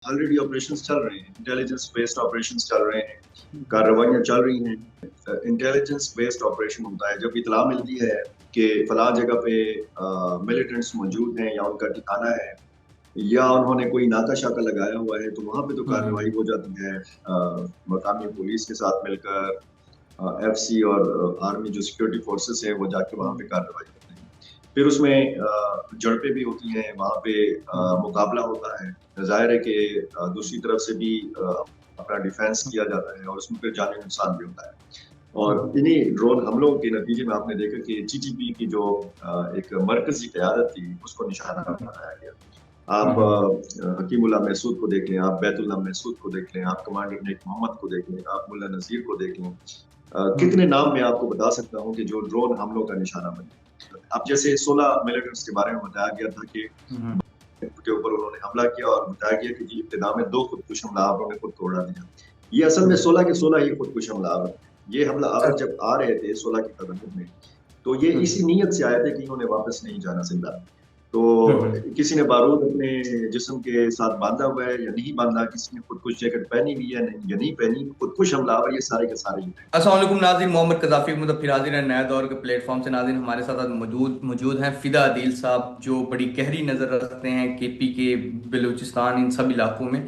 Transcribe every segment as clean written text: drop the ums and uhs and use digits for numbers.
Already operations چل رہے ہیں، انٹیلیجنس بیسڈ آپریشنز چل رہے ہیں، کارروائیاں چل رہی ہیں۔ انٹیلیجنس بیسڈ آپریشن ہوتا ہے جب اطلاع ملتی ہے کہ فلاں جگہ پہ ملیٹنٹس موجود ہیں یا ان کا ٹھکانہ ہے یا انہوں نے کوئی ناکہ شاکہ لگایا ہوا ہے، تو وہاں پہ تو کارروائی ہو جاتی ہے مقامی پولیس کے ساتھ مل کر، ایف سی اور آرمی جو سیکورٹی فورسز ہیں وہ جا کے وہاں پہ کارروائی کرتے ہیں۔ پھر اس میں جھڑپیں بھی ہوتی ہیں، وہاں پہ مقابلہ ہوتا ہے، ظاہر ہے کہ دوسری طرف سے بھی اپنا ڈیفینس کیا جاتا ہے اور اس میں پھر جانی نقصان بھی ہوتا ہے۔ اور انہی ڈرون حملوں کے نتیجے میں آپ نے دیکھا کہ ٹی ٹی پی کی جو ایک مرکزی قیادت تھی اس کو نشانہ بنایا گیا۔ آپ حکیم اللہ محسود کو دیکھ لیں، آپ بیت اللہ محسود کو دیکھ لیں، آپ کمانڈر نیک محمد کو دیکھ لیں، آپ ملا نذیر کو دیکھ لیں، کتنے نام میں آپ کو بتا سکتا ہوں کہ جو ڈرون حملوں کا نشانہ بنے۔ اب جیسے 16 ملیٹنٹس کے بارے میں بتایا گیا تھا کہ کے اوپر انہوں نے حملہ کیا اور بتایا گیا کہ جی ابتدا میں 2 خودکش حملہ آوروں نے خود کو اڑا دیا۔ یہ اصل میں 16 کے 16 ہی خودکش حملہ آور، یہ حملہ آور جب آ رہے تھے 16 کی تعداد میں، تو یہ اسی نیت سے آئے تھے کہ انہوں نے واپس نہیں جانا زندہ۔ تو کسی نے بارود اپنے جسم کے ساتھ باندھا ہوا ہے یا نہیں باندھا، کسی نے خودکش جیکٹ پہنی ہوئی ہے یا نہیں پہنی، خودکش حملہ آور یہ سارے کے سارے ہی ہیں۔ السلام علیکم ناظرین، محمد قذافی مظفر حاضر ہیں نئے دور کے پلیٹ فارم سے۔ ناظرین ہمارے ساتھ موجود ہیں فدا عدیل صاحب، جو بڑی گہری نظر رکھتے ہیں کے پی کے، بلوچستان، ان سب علاقوں میں۔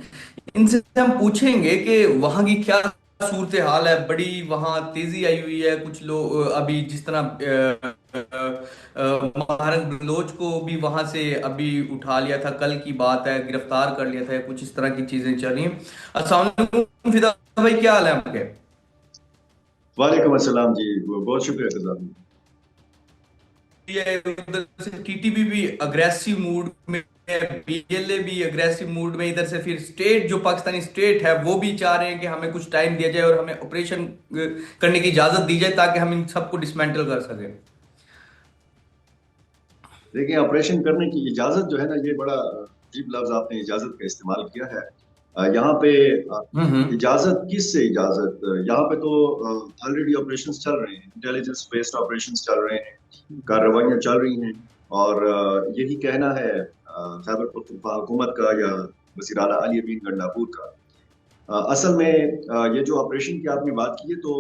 ان سے ہم پوچھیں گے کہ وہاں کی کیا صورتحال ہے، بڑی وہاں تیزی آئی ہوئی ہے، کچھ لوگ ابھی جس طرح مہارنگ بلوچ کو بھی وہاں سے ابھی اٹھا لیا تھا، کل کی بات ہے، گرفتار کر لیا تھا، کچھ اس طرح کی چیزیں چل رہی ہیں۔ السلام علیکم فدا بھائی، کیا حال ہے آپ کے؟ وعلیکم السلام جی، بہت شکریہ قذافی۔ ٹی ٹی پی بھی اگریسو موڈ میں، پی ایل اے بھی اگریسو موڈ میں، ادھر سے پھر سٹیٹ جو پاکستانی سٹیٹ ہے وہ بھی چاہ رہے ہیں کہ ہمیں کچھ ٹائم دیا جائے اور ہمیں آپریشن کرنے کی اجازت دی جائے تاکہ ہم ان سب کو ڈسمینٹل کر سکیں۔ دیکھیں، آپریشن کرنے کی اجازت جو ہے نا، یہ بڑا عجیب لفظ آپ نے اجازت کا استعمال کیا ہے۔ یہاں پہ اجازت کس سے اجازت؟ یہاں پہ تو آلریڈی آپریشنز چل رہے ہیں، انٹیلیجنس بیسڈ آپریشنز چل رہے ہیں، کارروائیاں چل رہی ہیں، اور یہی کہنا ہے خیبر پختونخوا حکومت کا یا وزیر اعلیٰ علی امین گنڈاپور کا۔ اصل میں یہ جو آپریشن کی آپ نے بات کی ہے، تو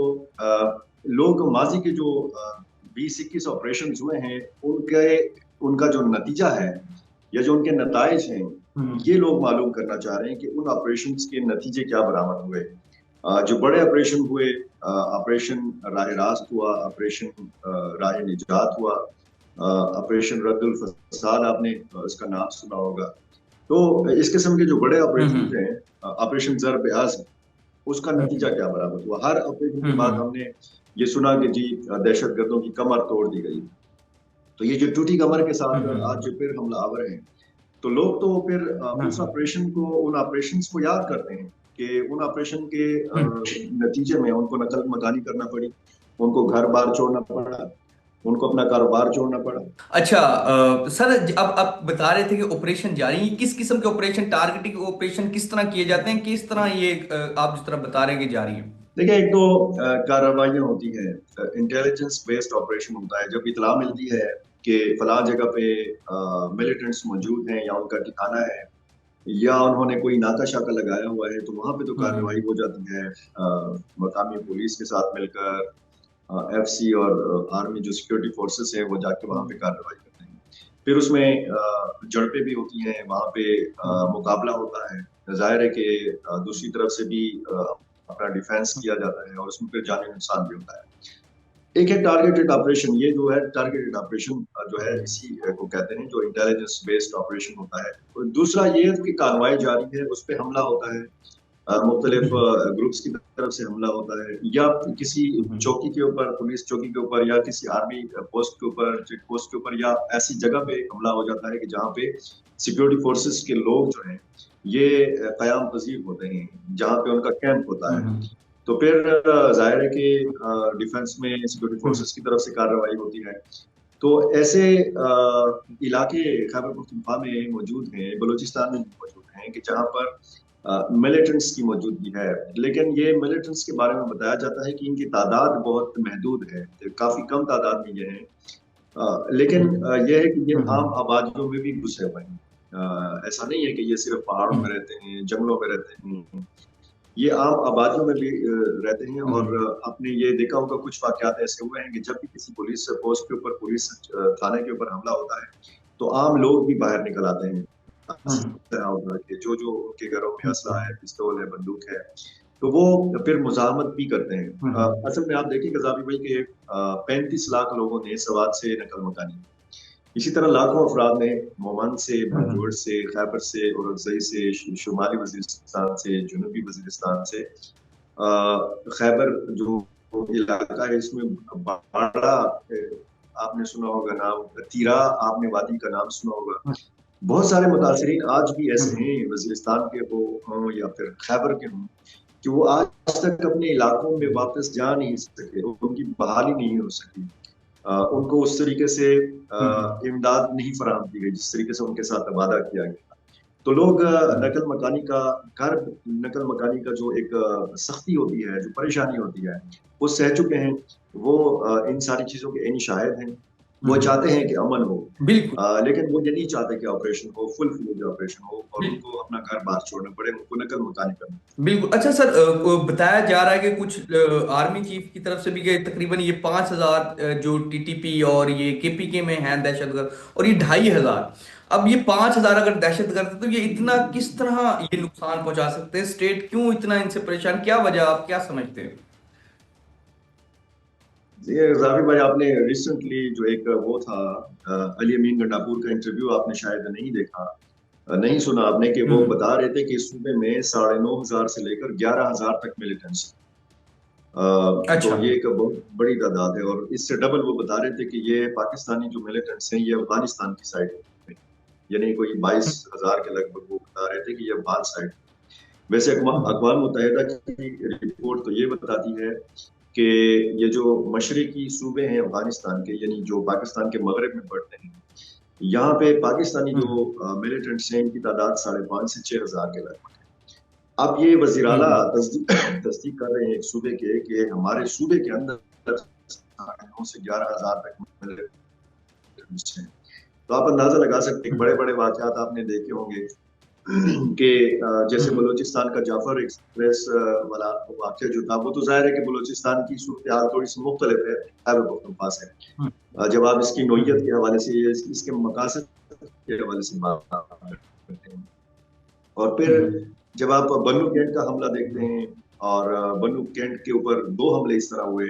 لوگ ماضی کے جو 20-21 آپریشنز ہوئے ہیں ان کا جو نتیجہ ہے یا جو ان کے نتائج ہیں، یہ لوگ معلوم کرنا چاہ رہے ہیں کہ ان آپریشنز کے نتیجے کیا برآمد ہوئے۔ جو بڑے آپریشن ہوئے، آپریشن راہ راست ہوا، آپریشن راہ نجات ہوا، آپریشن رد الفساد آپ نے اس کا نام سنا ہوگا۔ تو اس قسم کے جو بڑے آپریشن ہیں، آپریشن ضرب عزم، اس کا نتیجہ کیا برآمد ہوا؟ ہر آپریشن کے بعد ہم نے یہ سنا کہ جی دہشت گردوں کی کمر توڑ دی گئی۔ تو یہ جو ٹوٹی کمر کے ساتھ آج جو پھر حملہ آور ہیں، تو لوگ تو پھر اس آپریشن کو، ان آپریشنز کو یاد کرتے ہیں کہ ان آپریشن کے نتیجے میں ان کو نقل مکانی کرنا پڑی، ان کو گھر بار چھوڑنا پڑا، ان کو اپنا کاروبار چھوڑنا پڑا۔ اچھا سر، اب آپ بتا رہے تھے کہ آپریشن جاری ہیں، کس قسم کے آپریشن، ٹارگیٹنگ آپریشن کس طرح کیے جاتے ہیں، کس طرح یہ آپ جس طرح بتا رہے ہیں کہ جاری ہیں؟ دیکھیں، ایک تو کارروائیاں ہوتی ہیں، انٹیلیجنس بیسڈ آپریشن ہوتا ہے جب اطلاع ملتی ہے کہ فلاں جگہ پہ ملیٹنٹس موجود ہیں یا ان کا ٹھکانہ ہے یا انہوں نے کوئی ناکہ شاکہ لگایا ہوا ہے، تو وہاں پہ تو کارروائی ہو جاتی ہے مقامی پولیس کے ساتھ مل کر، ایف سی اور آرمی جو سیکورٹی فورسز ہیں وہ جا کے وہاں پہ کارروائی کرتے ہیں۔ پھر اس میں جھڑپیں بھی ہوتی ہیں، وہاں پہ مقابلہ ہوتا ہے، ظاہر ہے کہ دوسری طرف سے بھی اپنا ڈیفینس کیا جاتا ہے اور اس میں پھر جانی نقصان بھی ہوتا ہے۔ ایک ہے ٹارگیٹڈ آپریشن، یہ جو ہے ٹارگیٹڈ آپریشن جو ہے اسی کو کہتے ہیں جو انٹیلیجنس بیسڈ آپریشن ہوتا ہے۔ دوسرا یہ ہے کہ کارروائی جاری ہے، اس پہ حملہ ہوتا ہے، مختلف گروپس کی طرف سے حملہ ہوتا ہے، یا کسی چوکی کے اوپر، پولیس چوکی کے اوپر، یا کسی آرمی پوسٹ کے اوپر، چیک پوسٹ کے اوپر، یا ایسی جگہ پہ حملہ ہو جاتا ہے کہ جہاں پہ سیکورٹی فورسز کے لوگ جو ہیں یہ قیام پذیر ہوتے ہیں، جہاں پہ ان کا کیمپ ہوتا ہے۔ تو پھر ظاہر ہے کہ ڈیفنس میں سیکورٹی فورسز کی طرف سے کارروائی ہوتی ہے۔ تو ایسے علاقے خیبر پختونخوا میں موجود ہیں، بلوچستان میں موجود ہیں، کہ جہاں پر ملیٹنٹس کی موجودگی ہے، لیکن یہ ملیٹنٹس کے بارے میں بتایا جاتا ہے کہ ان کی تعداد بہت محدود ہے، کافی کم تعداد میں یہ ہیں، لیکن یہ ہے کہ یہ عام آبادیوں میں بھی گھسے ہوئے ہیں۔ ایسا نہیں ہے کہ یہ صرف پہاڑوں میں رہتے ہیں، جنگلوں میں رہتے ہیں، یہ عام آبادیوں میں بھی رہتے ہیں. اور آپ نے یہ دیکھا ہوگا کچھ واقعات ایسے ہوئے ہیں کہ جب بھی کسی پولیس پوسٹ کے اوپر، پولیس تھانے کے اوپر حملہ ہوتا ہے تو عام لوگ بھی باہر نکل آتے ہیں. ہوگا کہ جو ان کے گھروں میں اسلحہ ہے، پستول ہے، بندوق ہے، تو وہ پھر مزاحمت بھی کرتے ہیں. اصل میں آپ دیکھیں قذافی بھائی کہ 35 لاکھ لوگوں نے سوات سے نقل مکانی، اسی طرح لاکھوں افراد نے مومن سے، بنجوڑ سے، خیبر سے، اورکزئی سے، شمالی وزیرستان سے، جنوبی وزیرستان سے، خیبر جو علاقہ ہے اس میں باڑا آپ نے سنا ہوگا نام، تیرا آپ نے وادی کا نام سنا ہوگا. بہت سارے متاثرین آج بھی ایسے ہیں وزیرستان کے ہوں یا پھر خیبر کے ہوں کہ وہ آج تک اپنے علاقوں میں واپس جا نہیں سکے، ان کی بحالی نہیں ہو سکی. ان کو اس طریقے سے امداد نہیں فراہم کی گئی جس طریقے سے ان کے ساتھ وعدہ کیا گیا. تو لوگ نقل مکانی کا جو ایک سختی ہوتی ہے، جو پریشانی ہوتی ہے، وہ سہ چکے ہیں. وہ ان ساری چیزوں کے عینی شاہد ہیں. وہ چاہتے ہیں کہ امن ہو، لیکن وہ یہ نہیں چاہتے کہ آپریشن ہو، فل فلیج آپریشن ہو اور ان کو اپنا گھر باہر چھوڑنا پڑے، ان کو نقل مکانی کرنا. بالکل. اچھا سر، بتایا جا رہا ہے کہ کچھ آرمی چیف کی طرف سے بھی کہ تقریباً یہ 5,000 جو ٹی ٹی پی اور یہ کے پی کے میں ہیں دہشت گرد، اور یہ 2,500. اب یہ 5,000 اگر دہشت گرد ہے تو یہ اتنا کس طرح یہ نقصان پہنچا سکتے ہیں؟ اسٹیٹ کیوں اتنا ان سے پریشان؟ کیا وجہ، آپ کیا سمجھتے ہیں؟ جی ظافر بھائی، آپ نے ریسنٹلی جو ایک وہ تھا علی امین گنڈاپور کا انٹرویو آپ نے شاید نہیں دیکھا، نہیں سنا آپ نے، کہ وہ بتا رہے تھے کہ اس صوبے میں 9,500 سے لے کر 11,000 تک ملیٹنٹس. تو یہ ایک بہت بڑی تعداد ہے، اور اس سے ڈبل وہ بتا رہے تھے کہ یہ پاکستانی جو ملیٹنٹس ہیں یہ افغانستان کی سائڈ میں، یعنی کوئی 22,000 کے لگ بھگ وہ بتا رہے تھے کہ یہ افغان سائڈ. ویسے اقوام متحدہ کی رپورٹ تو یہ بتاتی ہے کہ یہ جو مشرقی صوبے ہیں افغانستان کے، یعنی جو پاکستان کے مغرب میں پڑتے ہیں، یہاں پہ پاکستانی جو ملیٹنٹس ہیں ان کی تعداد 5,500 سے 6,000 کے لگ بھگ ہے. اب یہ وزیر اعلیٰ تصدیق کر رہے ہیں ایک صوبے کے کہ ہمارے صوبے کے اندر 9,000 سے 11,000 تک ملیٹنٹس ہیں. تو آپ اندازہ لگا سکتے ہیں، بڑے بڑے واقعات آپ نے دیکھے ہوں گے کہ جیسے بلوچستان کا جعفر ایکسپریس والا واقعہ جو تھا، وہ تو ظاہر ہے کہ بلوچستان کی صورتحال تھوڑی سی مختلف ہے خیبر پختونخوا سے. جب آپ اس کی نوعیت کے حوالے سے، اس کے مقاصد کے حوالے سے بات کرتے ہیں، اور پھر جب آپ بنو کینٹ کا حملہ دیکھتے ہیں، اور بنو کینٹ کے اوپر 2 حملے اس طرح ہوئے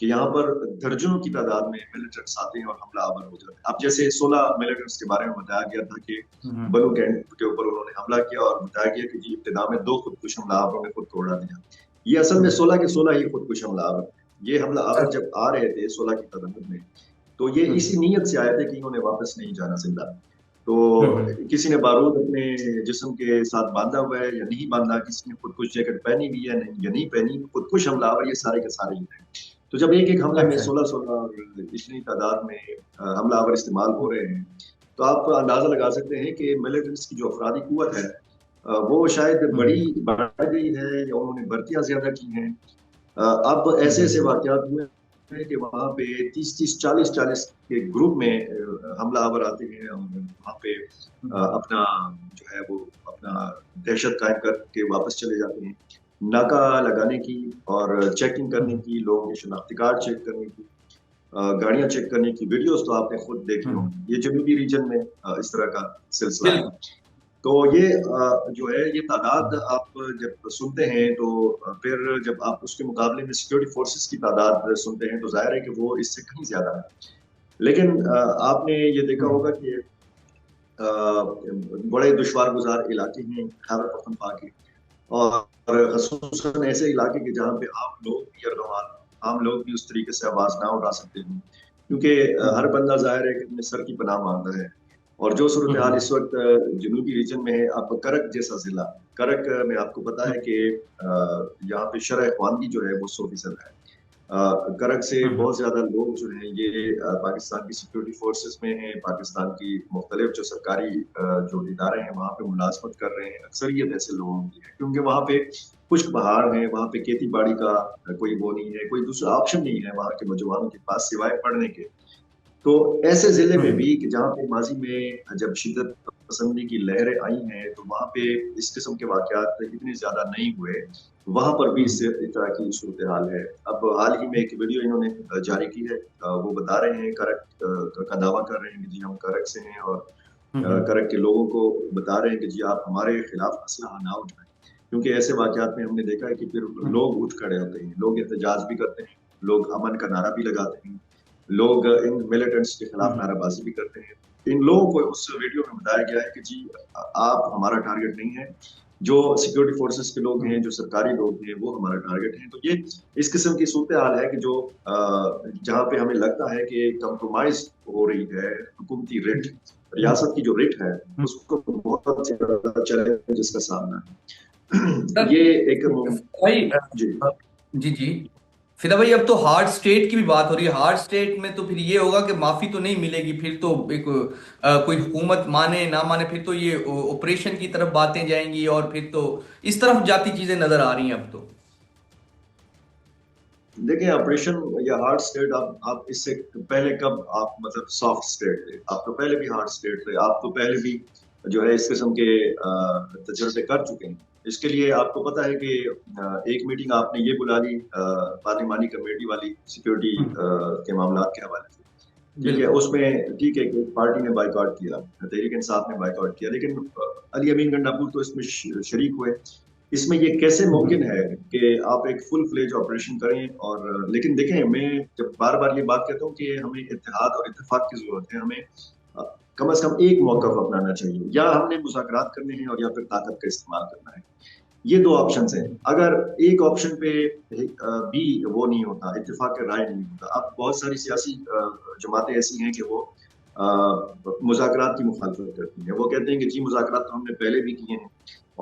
کہ یہاں پر درجنوں کی تعداد میں ملیٹنٹس آتے ہیں اور حملہ آور ہو جاتے ہیں. اب جیسے 16 ملیٹنٹس کے بارے میں بتایا گیا تھا کہ بنو کینٹ کے اوپر انہوں نے حملہ کیا، اور بتایا گیا کہ جی ابتدا میں 2 خودکش حملہ آوروں نے خود توڑا دیا. یہ اصل میں 16 کے 16 ہی خودکش حملہ آور. یہ حملہ آور جب آ رہے تھے 16 کی تعداد میں، تو یہ اسی نیت سے آئے تھے کہ انہوں نے واپس نہیں جانا زندہ. تو کسی نے بارود اپنے جسم کے ساتھ باندھا ہوا ہے یا نہیں باندھا، کسی نے خودکش جیکٹ پہنی ہوئی ہے یا نہیں پہنی، خودکش حملہ آور یہ سارے کے سارے ہی ہیں. تو جب ایک حملے میں 16 اتنی تعداد میں حملہ آور استعمال ہو رہے ہیں، تو آپ اندازہ لگا سکتے ہیں کہ ملیٹنٹس کی جو افرادی قوت ہے وہ شاید بڑھ گئی ہے، یا انہوں نے بھرتیاں زیادہ کی ہیں. اب ایسے واقعات ہوئے کہ وہاں پہ 30-40 کے گروپ میں حملہ آور آتے ہیں، اور وہاں پہ اپنا جو ہے وہ اپنا دہشت قائم کر کے واپس چلے جاتے ہیں. ناکہ لگانے کی اور چیکنگ کرنے کی، لوگوں کے شناختی کارڈ چیک کرنے کی، گاڑیاں چیک کرنے کی ویڈیوز تو آپ نے خود دیکھی ہوں. یہ جنوبی ریجن میں اس طرح کا سلسلہ ہے. تو یہ جو ہے یہ تعداد آپ جب سنتے ہیں تو پھر جب آپ اس کے مقابلے میں سیکورٹی فورسز کی تعداد سنتے ہیں تو ظاہر ہے کہ وہ اس سے کہیں زیادہ ہے. لیکن آپ نے یہ دیکھا ہوگا کہ بڑے دشوار گزار علاقے ہیں خیبر پختونخوا کے، اور خصوصاً ایسے علاقے کے جہاں پہ عام لوگ بھی اس طریقے سے آواز نہ اٹھا سکتے ہیں، کیونکہ ہر بندہ ظاہر ہے کہ اپنے سر کی پناہ مانگتا ہے. اور جو صورتحال اس وقت جنوبی ریجن میں ہے، اب کرک جیسا ضلع، کرک میں آپ کو پتا ہے کہ یہاں پہ شرح خواندگی جو ہے وہ 100% ہے. کرک سے بہت زیادہ لوگ جو ہیں یہ پاکستان کی سیکورٹی فورسز میں ہیں، پاکستان کی مختلف جو سرکاری جو ادارے ہیں وہاں پہ ملازمت کر رہے ہیں. اکثریت ایسے لوگوں کی ہے کیونکہ وہاں پہ خشک پہاڑ ہیں، وہاں پہ کھیتی باڑی کا کوئی وہ نہیں ہے، کوئی دوسرا آپشن نہیں ہے وہاں کے نوجوانوں کے پاس سوائے پڑھنے کے. تو ایسے ضلع میں بھی کہ جہاں پہ ماضی میں جب شدت پسندی کی لہریں آئی ہیں تو وہاں پہ اس قسم کے واقعات اتنے زیادہ نہیں ہوئے، وہاں پر بھی اس طرح کی صورتحال ہے۔ اب حال ہی میں ایک ویڈیو انہوں نے جاری کی ہے، وہ بتا رہے ہیں، کرک کا دعویٰ کر رہے ہیں کہ جی ہم کرک سے ہیں، اور کرک کے لوگوں کو بتا رہے ہیں کہ جی آپ ہمارے خلاف اسلحہ نہ اٹھائیں، کیونکہ ایسے واقعات میں ہم نے دیکھا ہے کہ پھر لوگ اٹھ کھڑے ہوتے ہیں، لوگ احتجاج بھی کرتے ہیں، لوگ امن کا نعرہ بھی لگاتے ہیں، لوگ ان ملیٹنٹس کے خلاف نعرہ بازی بھی کرتے ہیں۔ ان لوگوں کو اس ویڈیو میں بتایا گیا ہے کہ جی آپ ہمارا ٹارگٹ نہیں ہے، جو سیکورٹی فورسز کے لوگ ہیں، جو سرکاری لوگ ہیں، وہ ہمارا ٹارگٹ ہیں۔ تو یہ اس قسم کی صورتحال ہے کہ جو جہاں پہ ہمیں لگتا ہے کہ کمپرومائز ہو رہی ہے حکومتی ریٹ، ریاست کی جو ریٹ ہے اس کو بہت زیادہ چیلنجز کا سامنا ہے۔ یہ ایک جی جی جی فدا بھائی، اب تو ہارڈ اسٹیٹ کی بھی بات ہو رہی ہے۔ ہارڈ اسٹیٹ میں تو پھر یہ ہوگا کہ معافی تو نہیں ملے گی، پھر تو ایک کوئی حکومت مانے نہ مانے پھر تو یہ آپریشن کی طرف باتیں جائیں گی، اور پھر تو اس طرف جاتی چیزیں نظر آ رہی ہیں اب تو۔ دیکھیں آپریشن یا ہارڈ اسٹیٹ، آپ اس سے پہلے کب آپ مطلب سافٹ اسٹیٹ تھے؟ آپ تو پہلے بھی ہارڈ اسٹیٹ تھے، آپ تو پہلے بھی جو ہے اس قسم کے تجربے کر چکے ہیں۔ اس کے لیے آپ کو پتا ہے کہ ایک میٹنگ آپ نے یہ بلا لی پارلیمانی کمیٹی والی سیکورٹی کے معاملات کے حوالے سے، ٹھیک ہے، اس میں ٹھیک ہے کہ پارٹی نے بائیکاٹ کیا، تحریک انصاف نے بائیکاٹ کیا، لیکن علی امین گنڈاپور تو اس میں شریک ہوئے۔ اس میں یہ کیسے ممکن ہے کہ آپ ایک فل فلیج آپریشن کریں؟ اور لیکن دیکھیں، میں جب بار بار یہ بات کہتا ہوں کہ ہمیں اتحاد اور اتفاق کی ضرورت ہے، ہمیں کم از کم ایک موقف اپنانا چاہیے، یا ہم نے مذاکرات کرنے ہیں اور یا پھر طاقت کا استعمال کرنا ہے۔ یہ دو آپشنز ہیں۔ اگر ایک آپشن پہ بھی وہ نہیں ہوتا، اتفاق رائے نہیں ہوتا، اب بہت ساری سیاسی جماعتیں ایسی ہیں کہ وہ مذاکرات کی مخالفت کرتی ہیں، وہ کہتے ہیں کہ جی مذاکرات تو ہم نے پہلے بھی کیے ہیں،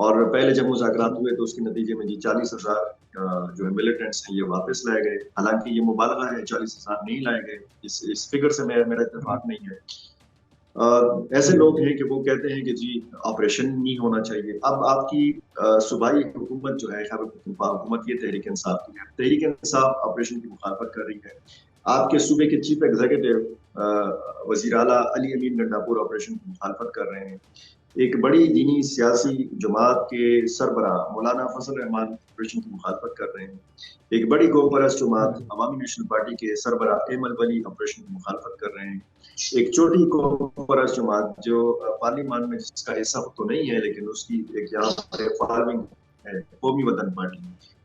اور پہلے جب مذاکرات ہوئے تو اس کے نتیجے میں جی 40,000 جو ہے ملیٹنٹس ہیں یہ واپس لائے گئے، حالانکہ یہ مبالغہ ہے، 40,000 نہیں لائے گئے، اس فگر سے میرا اتفاق نہیں ہے۔ ایسے لوگ ہیں کہ وہ کہتے ہیں کہ جی آپریشن نہیں ہونا چاہیے۔ اب آپ کی صوبائی حکومت جو ہے خیبر پختونخوا حکومت، یہ تحریک انصاف کی ہے، تحریک انصاف آپریشن کی مخالفت کر رہی ہے۔ آپ کے صوبے کے چیف ایگزیکٹو وزیر اعلیٰ علی امین گنڈاپور آپریشن کی مخالفت کر رہے ہیں۔ ایک بڑی دینی سیاسی جماعت کے سربراہ مولانا فضل الرحمان آپریشن کی مخالفت کر رہے ہیں۔ ایک بڑی قوم پرست جماعت عوامی نیشنل پارٹی کے سربراہ ایمل ولی آپریشن کی مخالفت کر رہے ہیں۔ ایک چھوٹی قوم پرست جماعت جو پارلیمان میں جس کا حصہ تو نہیں ہے لیکن اس کی ایک یہاں پہ فارمنگ ہے، قومی وطن پارٹی،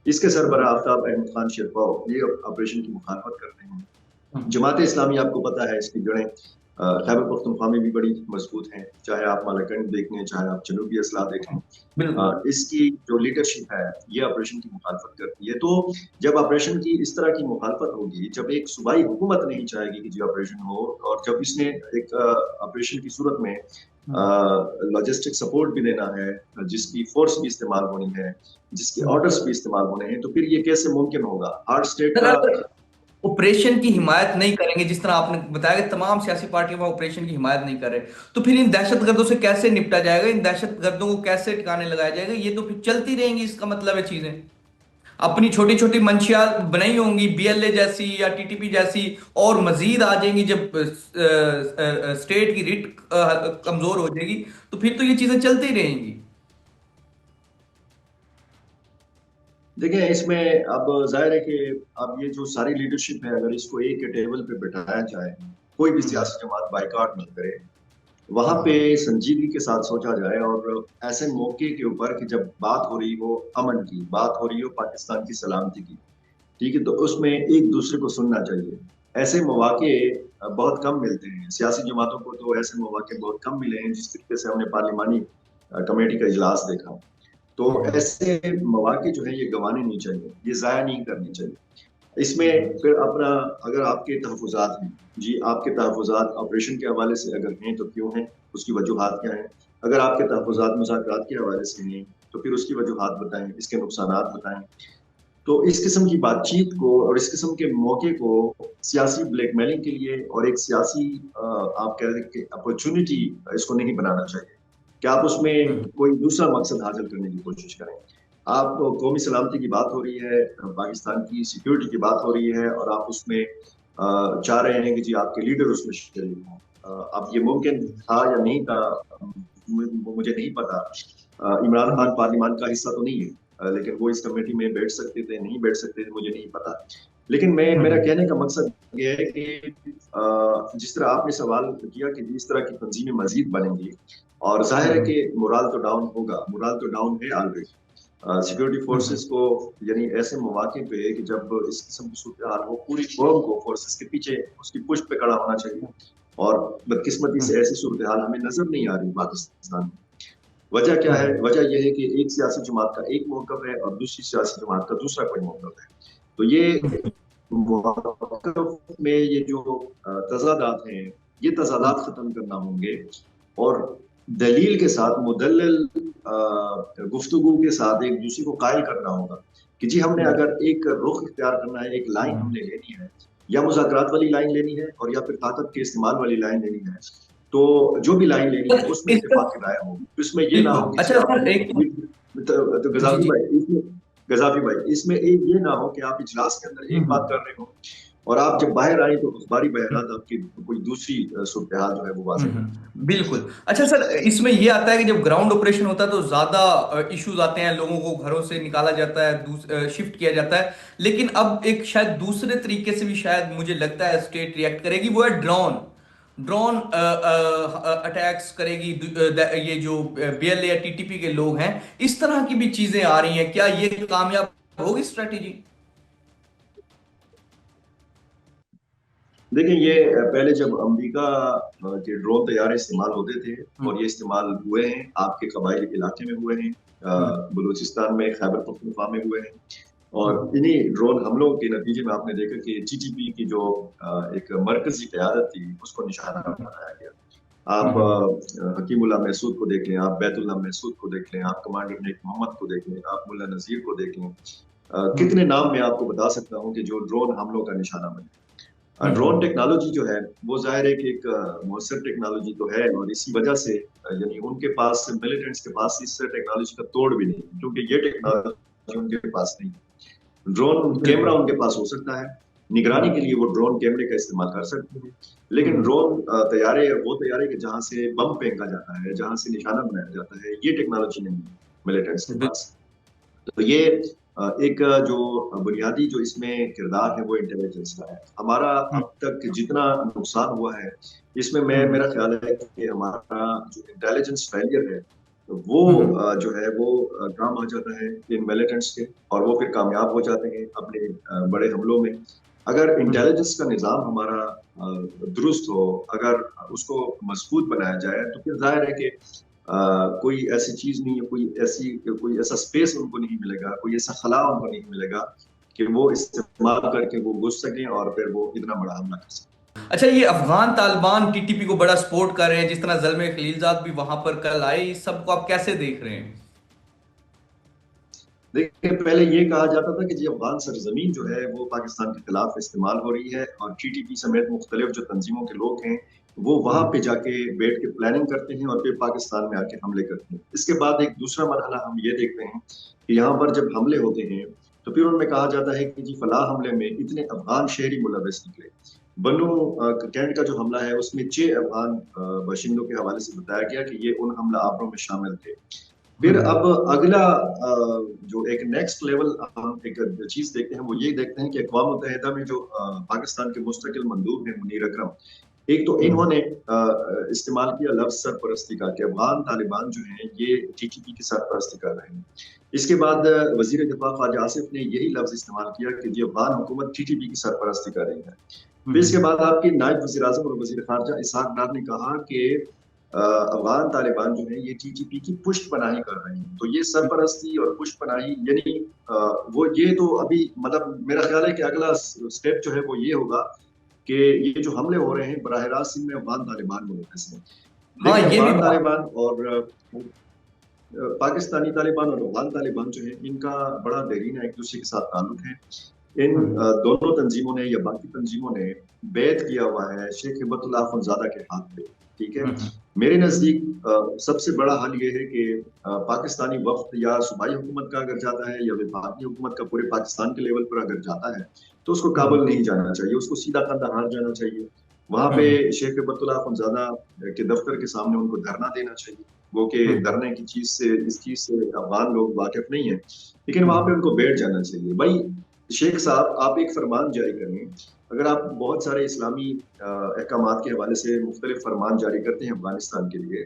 اس کے سربراہ آفتاب احمد خان شیرپاؤ، یہ آپریشن کی مخالفت کر رہے ہیں۔ جماعت اسلامی آپ کو پتا ہے اس کی جڑیں خیبر پختونخوا میں بھی بڑی مضبوط ہیں، چاہے آپ مالاکنڈ دیکھیں، چاہے آپ جنوبی اضلاع دیکھیں، اس کی جو لیڈرشپ ہے یہ آپریشن کی مخالفت کرتی ہے۔ تو جب آپریشن کی اس طرح کی مخالفت ہوگی، جب ایک صوبائی حکومت نہیں چاہے گی کہ جی آپریشن ہو، اور جب اس نے ایک آپریشن کی صورت میں لاجسٹک سپورٹ بھی دینا ہے، جس کی فورس بھی استعمال ہونی ہے، جس کے آرڈرز بھی استعمال ہونے ہیں، تو پھر یہ کیسے ممکن ہوگا؟ ہارڈ اسٹیٹ کا آپریشن کی حمایت نہیں کریں گے، جس طرح آپ نے بتایا کہ تمام سیاسی پارٹیوں میں آپریشن کی حمایت نہیں کر رہے، تو پھر ان دہشت گردوں سے کیسے نپٹا جائے گا؟ ان دہشت گردوں کو کیسے ٹھکانے لگایا جائے گا؟ یہ تو پھر چلتی رہیں گی، اس کا مطلب ہے چیزیں اپنی چھوٹی چھوٹی منشیات بنائی ہوں گی، بی ایل اے جیسی یا ٹی ٹی پی جیسی، اور مزید آ جائیں گی جب اسٹیٹ کی ریٹ کمزور ہو جائے گی، تو پھر تو یہ چیزیں چلتی رہیں گی۔ دیکھیں اس میں اب ظاہر ہے کہ اب یہ جو ساری لیڈرشپ ہے، اگر اس کو ایک ٹیبل پہ بٹھایا جائے، کوئی بھی سیاسی جماعت بائیکاٹ نہ کرے، وہاں پہ سنجیدگی کے ساتھ سوچا جائے، اور ایسے موقع کے اوپر کہ جب بات ہو رہی ہو امن کی، بات ہو رہی ہو پاکستان کی سلامتی کی، ٹھیک ہے، تو اس میں ایک دوسرے کو سننا چاہیے۔ ایسے مواقع بہت کم ملتے ہیں، سیاسی جماعتوں کو تو ایسے مواقع بہت کم ملے ہیں، جس طریقے سے ہم نے پارلیمانی کمیٹی کا اجلاس دیکھا۔ تو ایسے مواقع جو ہیں یہ گنوانے نہیں چاہیے، یہ ضائع نہیں کرنی چاہیے۔ اس میں پھر اپنا اگر آپ کے تحفظات ہیں، جی آپ کے تحفظات آپریشن کے حوالے سے اگر ہیں تو کیوں ہیں، اس کی وجوہات کیا ہیں؟ اگر آپ کے تحفظات مذاکرات کے حوالے سے ہیں تو پھر اس کی وجوہات بتائیں، اس کے نقصانات بتائیں۔ تو اس قسم کی بات چیت کو اور اس قسم کے موقع کو سیاسی بلیک میلنگ کے لیے اور ایک سیاسی آپ کہہ رہے کہ اپرچونٹی اس کو نہیں بنانا چاہیے کہ آپ اس میں کوئی دوسرا مقصد حاصل کرنے کی کوشش کریں۔ آپ قومی سلامتی کی بات ہو رہی ہے، پاکستان کی سیکیورٹی کی بات ہو رہی ہے، اور آپ اس میں چاہ رہے ہیں کہ جی آپ کے لیڈر اس میں شریک ہوں. اب یہ ممکن تھا یا نہیں تھا مجھے نہیں پتا. عمران خان پارلیمان کا حصہ تو نہیں ہے، لیکن وہ اس کمیٹی میں بیٹھ سکتے تھے نہیں بیٹھ سکتے تھے مجھے نہیں پتا. لیکن میرا کہنے کا مقصد یہ ہے کہ جس طرح آپ نے سوال کیا کہ اس طرح کی تنظیمیں مزید بنیں گی، اور ظاہر ہے کہ مورال تو ڈاؤن ہوگا، مورال تو ڈاؤن ہے آلریڈی. سیکورٹی فورسز کو یعنی ایسے مواقع پہ کہ جب اس قسم کی صورتحال ہو، پوری قوم کو فورسز کے پیچھے اس کی پشت پہ کھڑا ہونا چاہیے. اور بدقسمتی سے ایسی صورتحال ہمیں نظر نہیں آ رہی پاکستان میں. وجہ کیا ہے؟ وجہ یہ ہے کہ ایک سیاسی جماعت کا ایک موقف ہے اور دوسری سیاسی جماعت کا دوسرا کوئی موقف ہے. تو یہ موقف میں یہ جو تضادات ہیں، یہ تضادات ختم کرنا ہوں گے، اور دلیل کے ساتھ مدلل گفتگو کے ساتھ ایک دوسرے کو قائل کرنا ہوگا کہ جی ہم نے اگر ایک رخ اختیار کرنا ہے، ایک لائن ہم نے لینی ہے، یا مذاکرات والی لائن لینی ہے اور یا پھر طاقت کے استعمال والی لائن لینی ہے، تو جو بھی لائن لینی ہے اس میں اتفاق کی رائے ہو. اس میں یہ نہ ہو کہ غزافی بھائی اس میں یہ نہ ہو کہ آپ اجلاس کے اندر ایک بات کر رہے ہو اور آپ جب باہر آئیں تو اخباری بیانات آپ کی کوئی دوسری صورتحال جو ہے وہ واضح ہے. بالکل. اچھا سر، اس میں یہ آتا ہے کہ جب گراؤنڈ آپریشن ہوتا ہے تو زیادہ ایشوز آتے ہیں، لوگوں کو گھروں سے نکالا جاتا ہے، شفٹ کیا جاتا ہے. لیکن اب ایک شاید دوسرے طریقے سے بھی شاید مجھے لگتا ہے اسٹیٹ ریئیکٹ کرے گی، وہ ہے ڈرون اٹیکس کرے گی. یہ جو بی ایل اے یا ٹی ٹی پی کے لوگ ہیں، اس طرح کی بھی چیزیں آ رہی ہیں. کیا یہ کامیاب ہوگی اسٹریٹجی؟ دیکھیں، یہ پہلے جب امریکہ کے ڈرون طیارے استعمال ہوتے تھے اور یہ استعمال ہوئے ہیں آپ کے قبائلی علاقے میں ہوئے ہیں، بلوچستان میں، خیبر پختونخوا میں ہوئے ہیں، اور انہی ڈرون حملوں کے نتیجے میں آپ نے دیکھا کہ ٹی ٹی پی کی جو ایک مرکزی قیادت تھی اس کو نشانہ بنایا گیا. آپ حکیم اللہ محسود کو دیکھ لیں، آپ بیت اللہ محسود کو دیکھ لیں، آپ کمانڈر نیک محمد کو دیکھ لیں، آپ ملا نذیر کو دیکھ لیں. کتنے نام میں آپ کو بتا سکتا ہوں کہ جو ڈرون حملوں کا نشانہ بنے. ڈرون ٹیکنالوجی جو ہے وہ ظاہر ہے کہ ایک مؤثر ٹیکنالوجی تو ہے، اور اسی وجہ سے یعنی ان کے پاس ملیٹنٹس کے پاس اس ٹیکنالوجی کا توڑ بھی نہیں، کیونکہ یہ ٹیکنالوجی ان کے پاس نہیں. ڈرون کیمرہ ان کے پاس ہو سکتا ہے، نگرانی کے لیے وہ ڈرون کیمرے کا استعمال کر سکتے ہیں، لیکن ڈرون طیارے وہ طیارے کہ جہاں سے بم پھینکا جاتا ہے، جہاں سے نشانہ بنایا جاتا ہے، یہ ٹیکنالوجی نہیں ہے ملیٹنٹس کے پاس. تو یہ ایک جو بنیادی جو اس میں کردار ہے وہ انٹیلیجنس کا ہے. ہمارا اب تک جتنا نقصان ہوا ہے اس میں میرا خیال ہے کہ ہمارا جو انٹیلیجنس فیلئر ہے وہ جو ہے وہ کام آ جاتا ہے ان ملیٹنٹس کے، اور وہ پھر کامیاب ہو جاتے ہیں اپنے بڑے حملوں میں. اگر انٹیلیجنس کا نظام ہمارا درست ہو، اگر اس کو مضبوط بنایا جائے، تو پھر ظاہر ہے کہ کوئی ایسی چیز نہیں ہے، کوئی ایسا سپیس ان کو نہیں ملے گا، کوئی ایسا خلا ان کو نہیں ملے گا کہ وہ استعمال کر کے وہ گھس سکیں اور پھر وہ اتنا بڑا حملہ کر سکیں. اچھا، یہ Afghan Taliban T T P کو بڑا سپورٹ کر رہے ہیں، جس طرح زلمے خلیلزاد بھی وہاں پر کل آئے، اس سب کو آپ کیسے دیکھ رہے ہیں؟ دیکھیں، پہلے یہ کہا جاتا تھا کہ جی افغان سرزمین جو ہے وہ پاکستان کے خلاف استعمال ہو رہی ہے، اور ٹی ٹی پی سمیت مختلف جو تنظیموں کے لوگ ہیں وہ وہاں پہ جا کے بیٹھ کے پلاننگ کرتے ہیں اور پھر پاکستان میں آ کے حملے کرتے ہیں. اس کے بعد ایک دوسرا مرحلہ ہم یہ دیکھتے ہیں کہ یہاں پر جب حملے ہوتے ہیں تو پھر ان میں کہا جاتا ہے کہ جی فلاں حملے میں اتنے افغان شہری ملوث نکلے. بنو کینٹ کا جو حملہ ہے اس میں 6 افغان باشندوں کے حوالے سے بتایا گیا کہ یہ ان حملہ آوروں میں شامل تھے. پھر اب اگلا جو ایک نیکسٹ لیول ہم ایک چیز دیکھتے ہیں وہ یہ دیکھتے ہیں کہ اقوام متحدہ میں جو پاکستان کے مستقل مندوب ہیں منیر اکرم، ایک تو انہوں نے استعمال کیا لفظ سرپرستی کا کہ افغان طالبان جو ہیں یہ ٹی ٹی پی کی سرپرستی کر رہے ہیں. اس کے بعد وزیر دفاع خواجہ آصف نے یہی لفظ استعمال کیا کہ جی افغان حکومت ٹی ٹی پی کی سرپرستی کر رہی ہے. پھر اس کے بعد آپ کے نائب وزیر اعظم اور وزیر خارجہ اسحاق ڈار نے کہا کہ افغان طالبان جو ہیں یہ ٹی ٹی پی کی پشت پناہی کر رہے ہیں. تو یہ سرپرستی اور پشت پناہی یعنی وہ یہ تو ابھی مطلب میرا خیال ہے کہ اگلا سٹیپ جو ہے وہ یہ ہوگا کہ یہ جو حملے ہو رہے ہیں براہ راست ان میں افغان طالبان ملوث ہیں. لیکن افغان طالبان اور پاکستانی طالبان اور افغان طالبان جو ہیں ان کا بڑا دیرینہ ایک دوسرے کے ساتھ تعلق ہے. ان دونوں تنظیموں نے یا باقی تنظیموں نے بیعت کیا ہوا ہے شیخ ہبت اللہ اخونزادہ کے ہاتھ پہ، ٹھیک ہے. میرے نزدیک سب سے بڑا حل یہ ہے کہ پاکستانی وفد یا صوبائی حکومت کا اگر جاتا ہے یا وفاقی حکومت کا پورے پاکستان کے لیول پر اگر جاتا ہے تو اس کو ہوں کابل نہیں جانا چاہیے، اس کو سیدھا قندھار جانا چاہیے۔ وہاں پہ ہوں شیخ عبد اللہ خنزادہ کے دفتر کے سامنے ان کو دھرنا دینا چاہیے۔ وہ کہ ہوں دھرنے کی چیز سے، اس چیز سے افغان لوگ واقف نہیں ہیں، لیکن وہاں پہ ہوں ان کو بیٹھ جانا چاہیے۔ بھائی شیخ صاحب، آپ ایک فرمان جاری کریں، اگر آپ بہت سارے اسلامی احکامات کے حوالے سے مختلف فرمان جاری کرتے ہیں افغانستان کے لیے،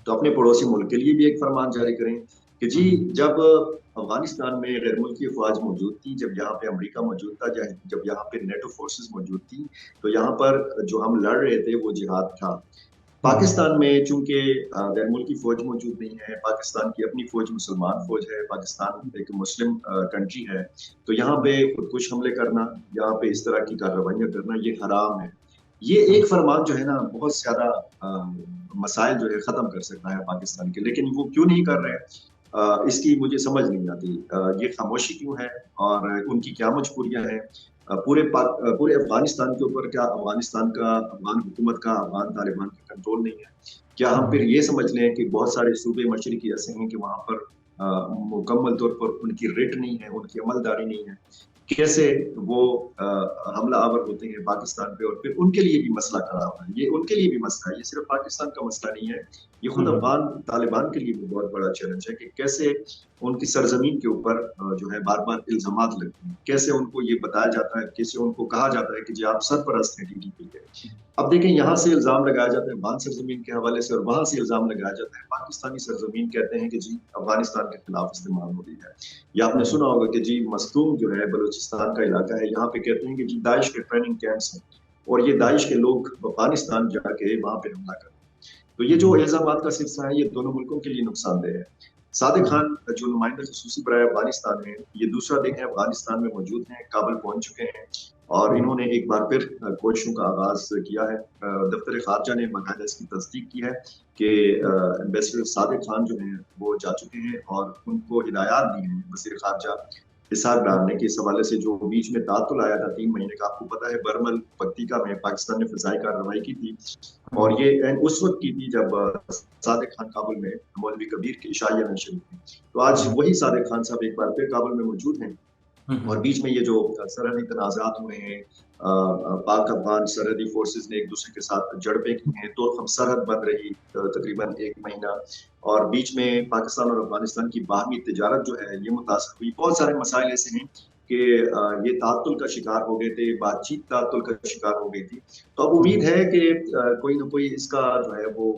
تو اپنے پڑوسی ملک کے لیے بھی ایک فرمان جاری کریں کہ جی، ہوں جب افغانستان میں غیر ملکی افواج موجود تھی، جب یہاں پہ امریکہ موجود تھا، جب یہاں پہ نیٹو فورسز موجود تھی، تو یہاں پر جو ہم لڑ رہے تھے وہ جہاد تھا۔ ہوں پاکستان میں چونکہ غیر ملکی فوج موجود نہیں ہے، پاکستان کی اپنی فوج مسلمان فوج ہے، پاکستان ایک مسلم کنٹری ہے، تو یہاں پہ خودکش حملے کرنا، یہاں پہ اس طرح کی کارروائیاں کرنا یہ حرام ہے۔ یہ ایک فرمان جو ہے نا بہت زیادہ مسائل جو ہے ختم کر سکتا ہے پاکستان کے، لیکن وہ کیوں نہیں کر رہے؟ اس کی مجھے سمجھ نہیں آتی، یہ خاموشی کیوں ہے اور ان کی کیا مجبوریاں ہیں؟ پورے افغانستان کے اوپر کیا افغانستان کا، افغان حکومت کا، افغان طالبان کا کنٹرول نہیں ہے؟ کیا ہم پھر ہوں یہ سمجھ لیں کہ بہت سارے صوبے مشرقی ایسے ہیں کہ وہاں پر مکمل طور پر ان کی رٹ نہیں ہے، ان کی عملداری نہیں ہے؟ کیسے وہ حملہ آور ہوتے ہیں پاکستان پہ اور پھر ان کے لیے بھی مسئلہ کھڑا ہوا ہے؟ یہ ان کے لیے بھی مسئلہ ہے، یہ صرف پاکستان کا مسئلہ نہیں ہے، یہ خود ہوں افغان طالبان کے لیے بھی بہت بڑا چیلنج ہے کہ کیسے ان کی سرزمین کے اوپر جو ہے بار بار الزامات لگتے ہیں، کیسے ان کو یہ بتایا جاتا ہے، کیسے ان کو کہا جاتا ہے کہ جی آپ سرپرست ہیں TTP کے۔ اب دیکھیں، یہاں سے الزام لگایا جاتا ہے افغان سرزمین کے حوالے سے، اور وہاں سے الزام لگایا جاتا ہے پاکستانی سرزمین، کہتے ہیں کہ جی افغانستان کے خلاف استعمال ہو رہی ہے۔ یا آپ نے ہوں سنا ہوگا کہ جی مستونگ جو ہے بلوچستان کا علاقہ ہے، یہاں پہ کہتے ہیں کہ جی داعش کے ٹریننگ کیمپس ہیں، اور یہ داعش کے لوگ افغانستان جا کے وہاں پہ حملہ کرتے ہیں۔ تو یہ جو ہوں الزامات کا سلسلہ ہے یہ دونوں ملکوں کے لیے نقصان دہ ہے۔ صادق ہوں خان جو نمائندہ خصوصی برائے افغانستان ہیں، یہ دوسرا دن ہے افغانستان میں موجود ہیں، کابل پہنچ چکے ہیں، اور انہوں نے ایک بار پھر کوششوں کا آغاز کیا ہے۔ دفتر خارجہ نے باقاعدہ اس کی تصدیق کی ہے کہ ایمبیسڈر صادق خان جو ہیں وہ جا چکے ہیں، اور ان کو ہدایات دی ہیں وزیر خارجہ اسحاق ڈار نے، کہ اس حوالے سے جو بیچ میں تعطل آیا تھا 3 مہینے کا، آپ کو پتا ہے برمل پکتیکا میں پاکستان نے فضائی کارروائی کی تھی، اور ہوں یہ اس وقت کی تھی جب صادق خان کابل میں مولوی کبیر کی عشائیہ میں شریک تھی۔ تو آج ہوں وہی صادق خان صاحب ایک بار پھر کابل میں موجود ہیں، اور ہوں بیچ میں یہ جو سرحدی تنازعات ہوئے ہیں، پاک افغان سرحدی فورسز نے ایک دوسرے کے ساتھ جھڑپیں کی ہیں، تو ہم سرحد بند رہی تقریباً 1 مہینہ، اور بیچ میں پاکستان اور افغانستان کی باہمی تجارت جو ہے یہ متاثر ہوئی۔ بہت سارے مسائل ایسے ہیں کہ یہ تعطل کا شکار ہو گئے تھے، بات چیت تعطل کا شکار ہو گئی تھی۔ تو اب امید ہے کہ کوئی نہ کوئی اس کا جو ہے وہ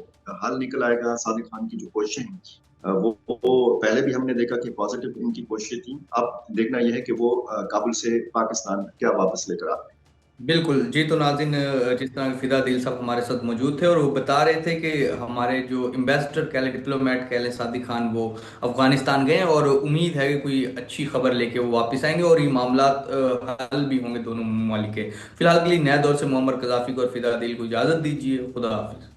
حل نکل آئے گا۔ صادق خان کی جو کوششیں ہیں وہ پہلے بھی ہم نے دیکھا کہ پازیٹو ان کی کوششیں تھیں، اب دیکھنا یہ ہے کہ وہ کابل سے پاکستان کیا واپس لے کر آتے ہیں۔ بالکل جی۔ تو ناظرین، جس طرح فدا دل صاحب ہمارے ساتھ موجود تھے اور وہ بتا رہے تھے کہ ہمارے جو امبیسڈر کہہ لیں، ڈپلومیٹ کہہ لیں، صادق خان وہ افغانستان گئے ہیں، اور امید ہے کہ کوئی اچھی خبر لے کے وہ واپس آئیں گے اور یہ معاملات حل بھی ہوں گے دونوں ممالک کے۔ فی الحال کے لیے نئے دور سے معمر قذافی کو اور فدا دل کو اجازت دیجیے۔ خدا حافظ۔